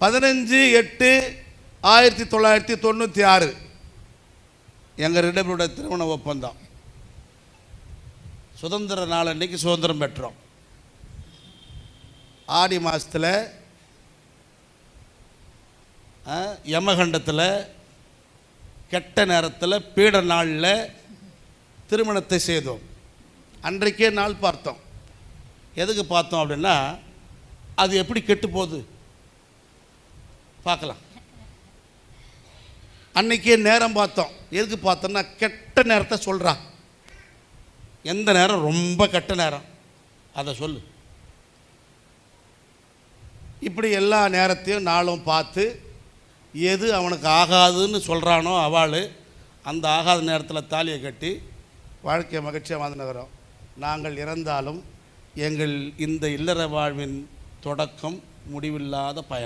15/8/1996 எங்கள் ரெண்டு திருமண ஒப்பந்தம். சுதந்திர நாள் அன்னைக்கு சுதந்திரம் பெற்றோம். ஆடி மாதத்தில் யமகண்டத்தில் கெட்ட நேரத்தில் பீட நாளில் திருமணத்தை செய்தோம். அன்றைக்கே நாள் பார்த்தோம். எதுக்கு பார்த்தோம் அப்படின்னா, அது எப்படி கெட்டு போகுது பார்க்கலாம். அன்றைக்கே நேரம் பார்த்தோம். எதுக்கு பார்த்தோம்னா, கெட்ட நேரத்தை சொல்கிறா. எந்த நேரம் ரொம்ப கெட்ட நேரம் அதை சொல்லு. இப்படி எல்லா நேரத்தையும் நாளும் பார்த்து எது அவனுக்கு ஆகாதுன்னு சொல்கிறானோ அவள் அந்த ஆகாத நேரத்தில் தாலியை கட்டி வாழ்க்கையை மகிழ்ச்சியாக வாழ்ந்து நகரம். நாங்கள் இறந்தாலும் எங்கள் இந்த இல்லற வாழ்வின் தொடக்கம் முடிவில்லாத பயணம்.